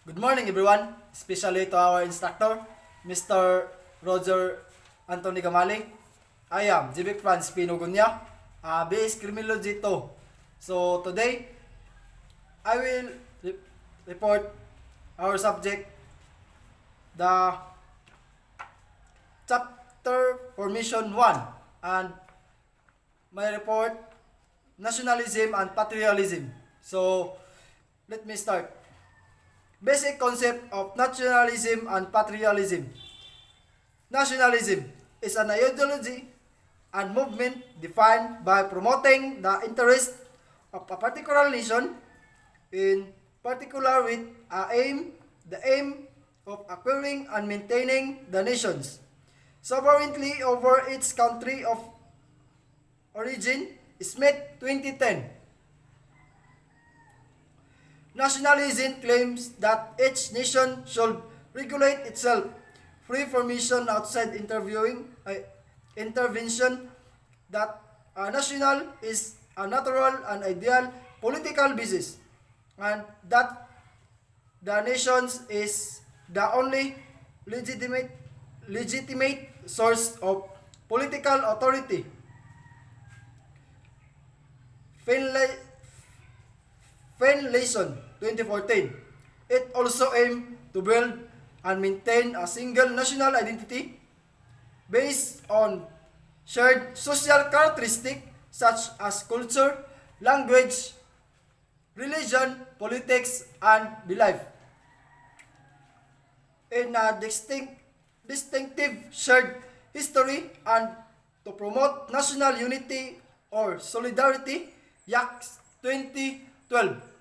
Good morning everyone, especially to our instructor, Mr. Roger Anthony Gamali. I am Jibik Franz Pinugunya, BS Criminology 2. So today, I will report our subject, the chapter Formation 1, and my report, Nationalism and Patriotism. So, let me start. Basic concept of nationalism and patriotism. Nationalism is an ideology and movement defined by promoting the interest of a particular nation, in particular with the aim of acquiring and maintaining the nation's sovereignty over its country of origin. Smith 2010. Nationalism claims that each nation should regulate itself, free from mission outside intervention, that a national is a natural and ideal political basis, and that the nation is the only legitimate source of political authority. Finlayson 2014. It also aimed to build and maintain a single national identity based on shared social characteristics such as culture, language, religion, politics, and belief. In a distinctive shared history, and to promote national unity or solidarity, Yax 2012.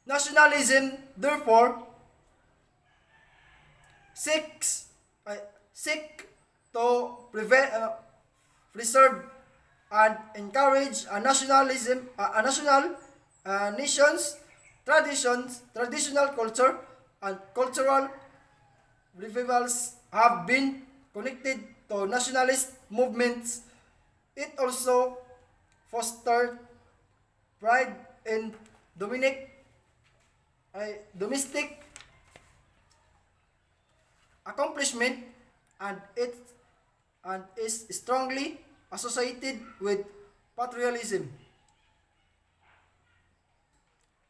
Nationalism, therefore, seeks seek to preserve and encourage a nation's traditions, traditional culture, and cultural revivals have been connected to nationalist movements. It also fostered pride in domestic accomplishment, and is strongly associated with patriotism.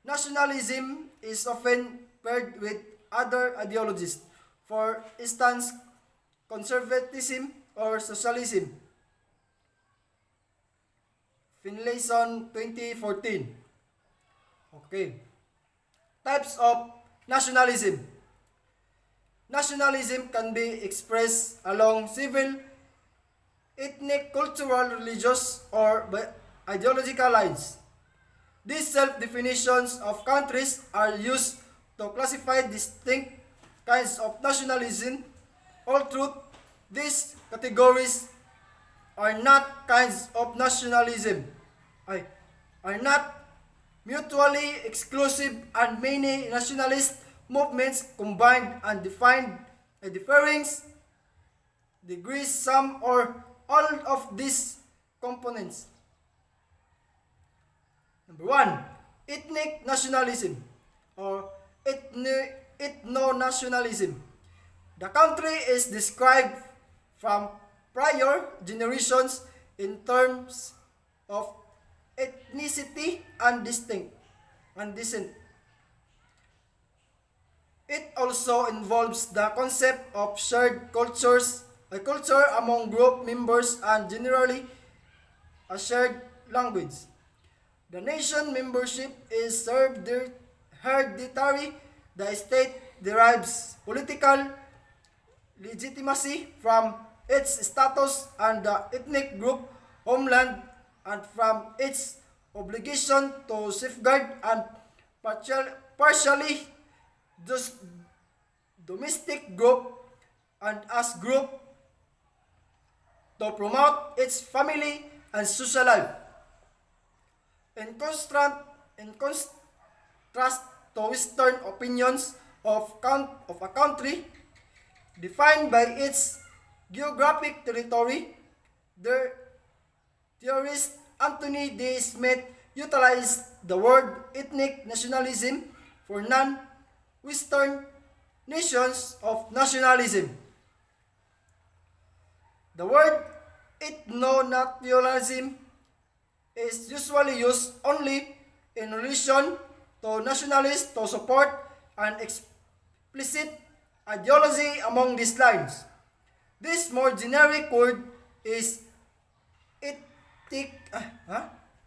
Nationalism is often paired with other ideologies, for instance, conservatism or socialism. Finlayson 2014. Okay. Types of nationalism. Nationalism can be expressed along civil, ethnic, cultural, religious, or ideological lines. These self-definitions of countries are used to classify distinct kinds of nationalism. Although these categories are not kinds of nationalism, are not mutually exclusive, and many nationalist movements combined and defined a differing degrees some or all of these components. Number 1, ethnic nationalism or ethno-nationalism. The country is described from prior generations in terms of ethnicity and descent. It also involves the concept of shared a culture among group members, and generally a shared language. The nation membership is hereditary. The state derives political legitimacy from its status and the ethnic group homeland, and from its obligation to safeguard and partially those domestic group, and as group to promote its family and social life. In contrast to Western opinions of a country defined by its geographic territory, the theorist Anthony D. Smith utilized the word ethnic nationalism for non Western nations of nationalism. The word ethno-nationalism is usually used only in relation to nationalists to support an explicit ideology among these lines. This more generic word is ethnic,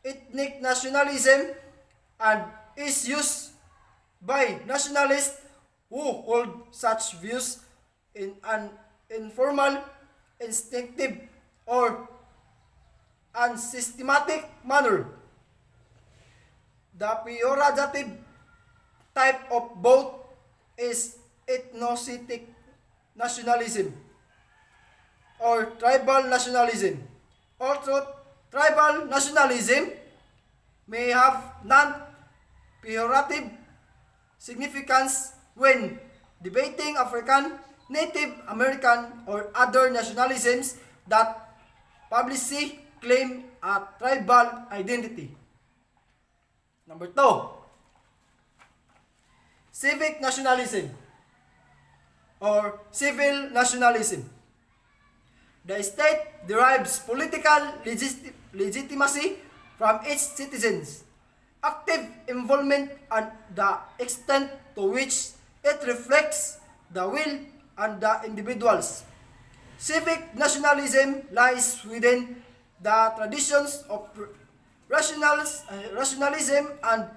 ethnic nationalism and is used by nationalists who hold such views in an informal, instinctive, or unsystematic manner. The pejorative type of both is ethnocentric nationalism or tribal nationalism. Although tribal nationalism may have non-pejorative significance when debating African, Native American, or other nationalisms that publicly claim a tribal identity. Number 2, civic nationalism or civil nationalism. The state derives political legitimacy from its citizens. Active involvement and the extent to which it reflects the will and the individuals. Civic nationalism lies within the traditions of rationalism and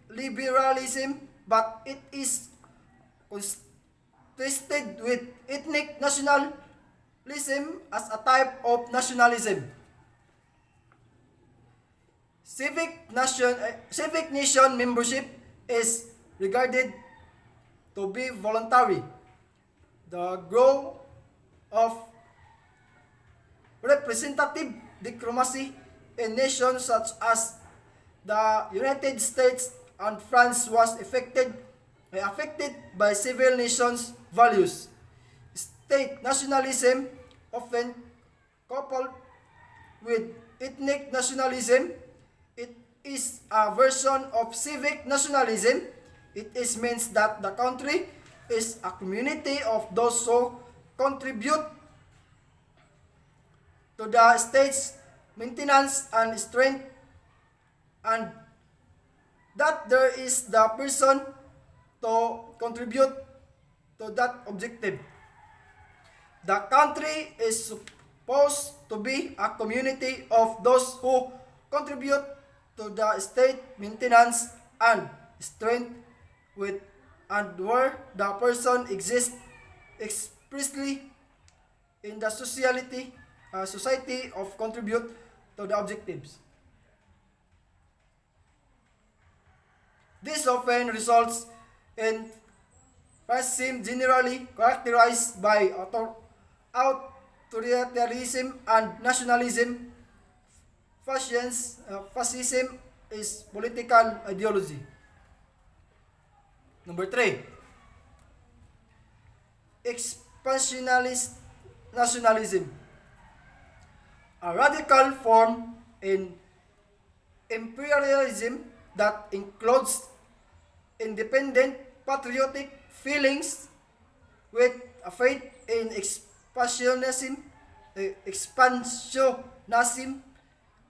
liberalism, but it is contrasted with ethnic nationalism as a type of nationalism. Civic nation membership is regarded to be voluntary. The growth of representative democracy in nations such as the United States and France was affected by civil nations' values. State nationalism, often coupled with ethnic nationalism, it is a version of civic nationalism. It means that the country is a community of those who contribute to the state's maintenance and strength, and that there is the person to contribute to that objective. The country is supposed to be a community of those who contribute to the state maintenance and strength with and where the person exists expressly in the society of contribute to the objectives. This often results in fascism, generally characterized by authoritarianism and nationalism. Fascism is political ideology. Number 3, expansionist nationalism. A radical form in imperialism that includes independent patriotic feelings with a faith in expansionism,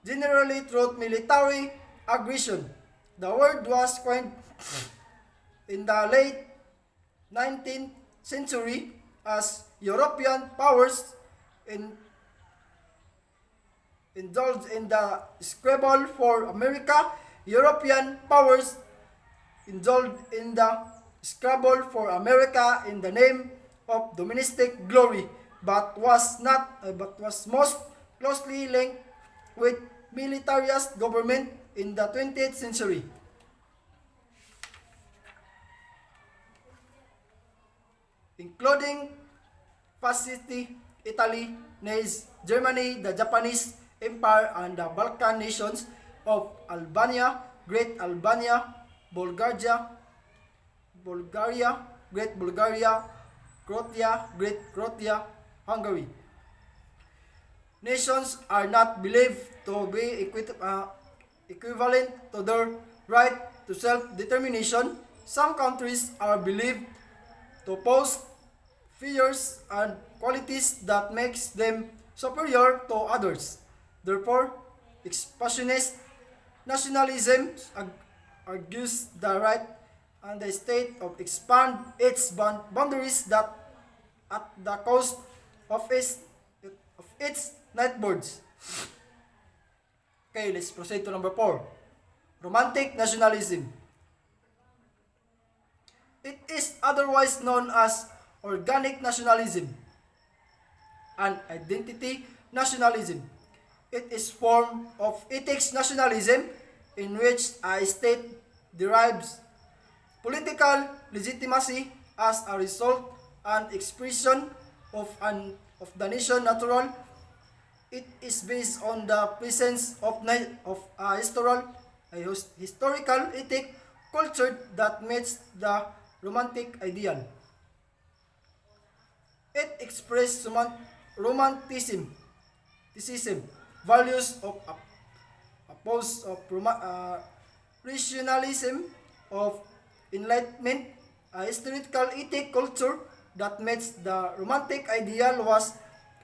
generally through military aggression. The word was coined in the late 19th century as European powers indulged in the scrabble for America. European powers indulged in the scrabble for America in the name of domestic glory, but was most closely linked with militarist government in the 20th century. Including fascist Italy, Nazi Germany, the Japanese Empire, and the Balkan nations of Albania, Great Albania, Bulgaria, Great Bulgaria, Croatia, Great Croatia, Hungary. Nations are not believed to be equivalent to their right to self-determination. Some countries are believed to possess features and qualities that makes them superior to others. Therefore, expansionist nationalism argues the right and the state of expand its boundaries that at the cost of its nightboards. Okay, let's proceed to number 4. Romantic nationalism. It is otherwise known as organic nationalism and identity nationalism. It is form of ethics nationalism in which a state derives political legitimacy as a result and expression of the nation natural. It is based on the presence of a historical ethic culture that meets the romantic ideal. It expresses romanticism, values of opposed of rationalism of enlightenment, a historical ethic culture that meets the romantic ideal was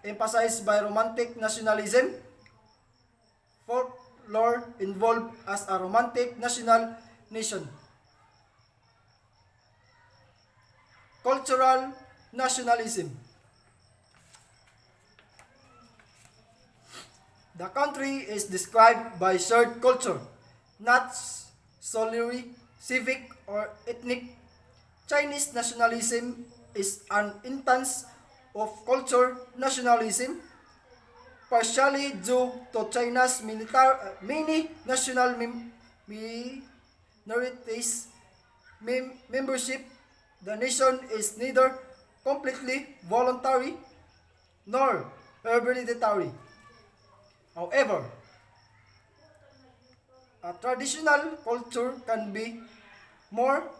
emphasized by romantic nationalism. Folklore involved as a romantic national nation. Cultural nationalism. The country is described by shared culture, not solely civic or ethnic. Chinese nationalism is an instance of culture nationalism, partially due to China's many national minorities membership. The nation is neither completely voluntary nor hereditary. However, a traditional culture can be more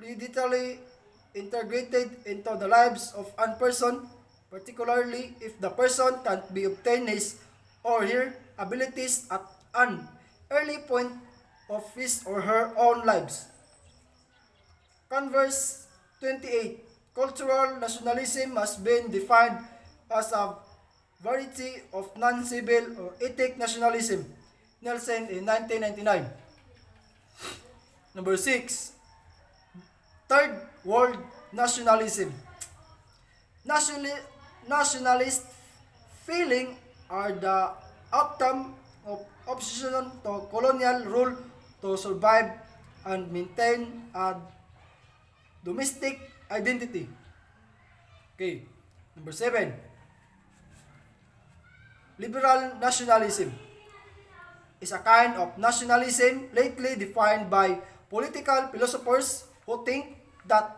readily integrated into the lives of a person, particularly if the person can be obtain his or her abilities at an early point of his or her own lives. Converse 28. Cultural nationalism has been defined as a variety of non-civil or ethnic nationalism. Nelson in 1999. Number 6. Third world nationalism. Nationalist feeling are the outcome of opposition to colonial rule to survive and maintain a domestic identity. Okay. Number 7. Liberal nationalism is a kind of nationalism lately defined by political philosophers who think that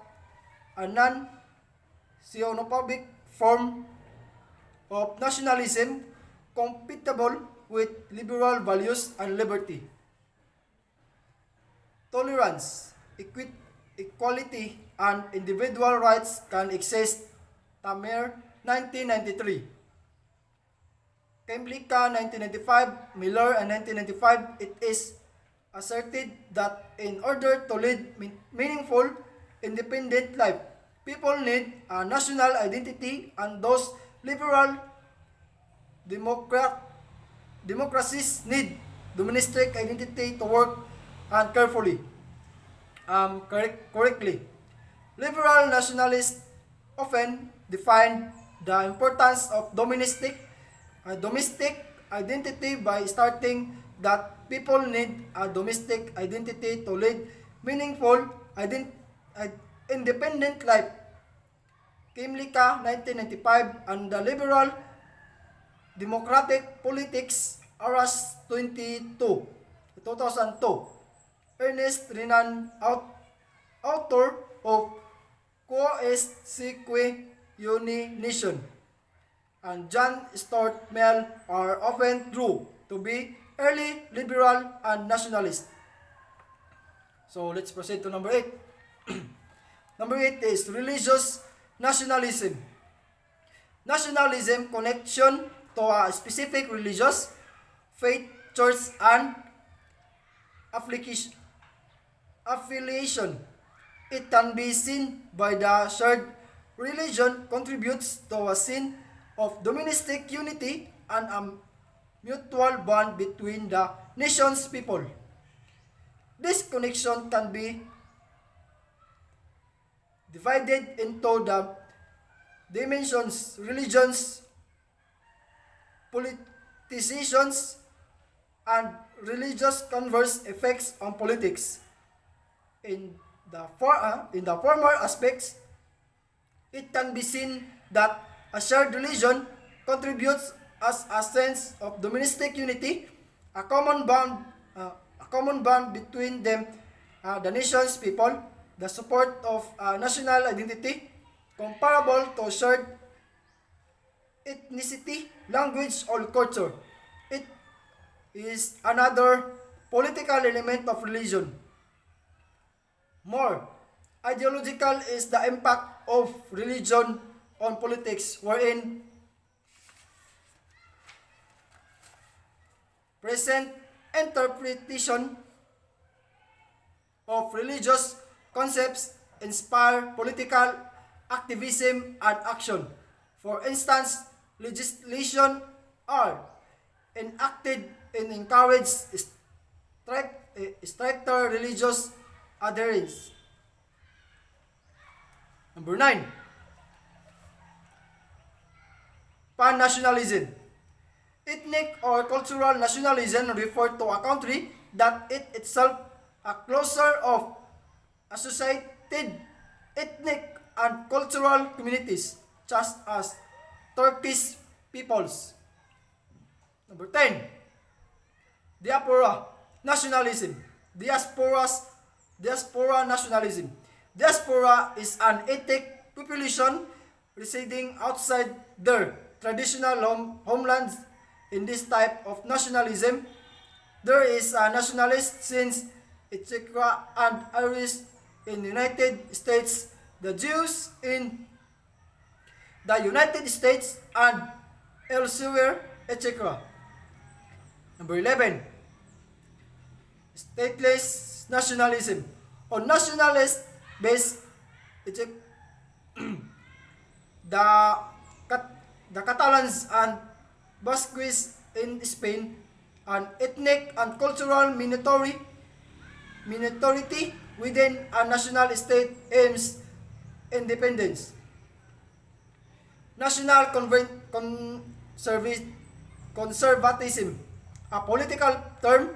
a non-xenophobic form of nationalism compatible with liberal values and liberty, tolerance, equality, and individual rights can exist. Tamer, 1993. Kemlika, 1995, Miller, and 1995, it is asserted that in order to lead meaningful, independent life, people need a national identity, and those liberal democracies need domestic identity to work and correctly. Liberal nationalists often define the importance of domestic identity by stating that people need a domestic identity to lead meaningful, independent life. Kimlicka, 1995, and the Liberal Democratic Politics, Aras 2002. Ernest Renan, author of Quo Est Sique Nation, and John Stuart Mill are often true to be early liberal and nationalist. So let's proceed to number 8. Number 8 is religious nationalism. Nationalism connection to a specific religious faith, church, and affiliation. It can be seen by the shared religion contributes to a sense of domestic unity and a mutual bond between the nation's people. This connection can be divided into the dimensions religions, politicians, and religious converse effects on politics. In the former aspects, it can be seen that a shared religion contributes as a sense of domestic unity, a common bond between them, the nation's people, the support of national identity, comparable to shared ethnicity, language, or culture. It is another political element of religion. More ideological is the impact of religion on politics, wherein present interpretation of religious concepts inspire political activism and action. For instance, legislation are enacted and encourage stricter religious adherence. Number 9, pan-nationalism. Ethnic or cultural nationalism refer to a country that it itself a cluster of associated ethnic and cultural communities, such as Turkish peoples. Number 10, diaspora nationalism. Diaspora nationalism. Diaspora is an ethnic population residing outside their traditional homelands. In this type of nationalism, there is a nationalist since etc. and Irish in the United States, the Jews in the United States and elsewhere, etc. Number 11, stateless nationalism. On nationalist base, the Catalans and Basques in Spain, an ethnic and cultural minority within a national state aims independence. National conservatism, a political term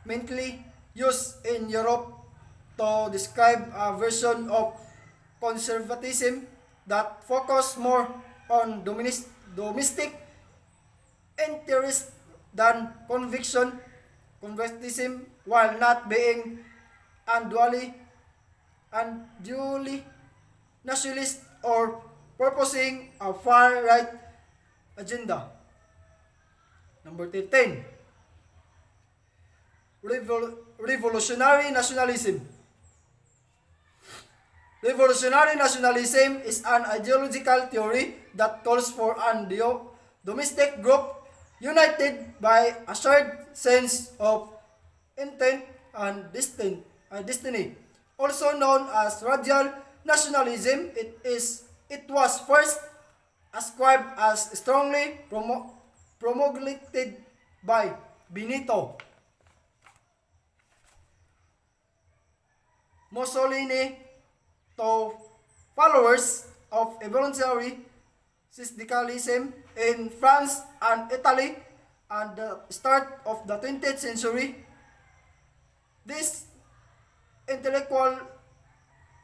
mainly used in Europe to describe a version of conservatism that focus more on domestic interest than conservatism, while not being unduly nationalist or purposing a far-right agenda. Number 13, revolutionary nationalism. Revolutionary nationalism is an ideological theory that calls for an domestic group united by a shared sense of intent and destiny. Also known as radical nationalism, it was first ascribed as strongly promulgated by Benito Mussolini to followers of evolutionary syndicalism in France and Italy at the start of the 20th century. This intellectual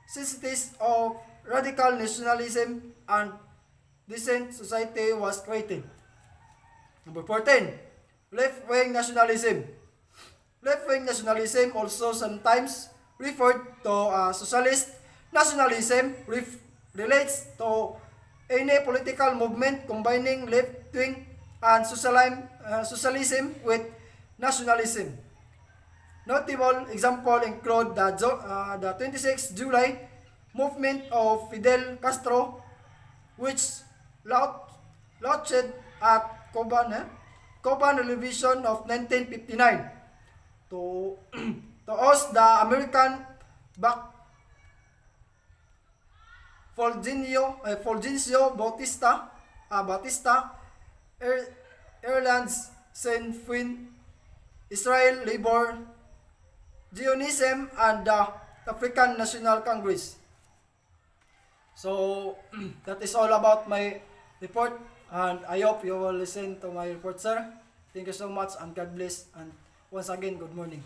synthesis of radical nationalism and decent society was created. Number 14, left-wing nationalism. Left-wing nationalism, also sometimes referred to socialist nationalism, relates to any political movement combining left-wing and socialism with nationalism. Notable examples include the 26 July movement of Fidel Castro, which launched at Cuban Revolution of 1959 to host the American Back Fulgencio Batista, Ireland's Sinn Féin, Israel Labor, Zionism, and the African National Congress. So, that is all about my report, and I hope you will listen to my report, sir. Thank you so much, and God bless, and once again, good morning.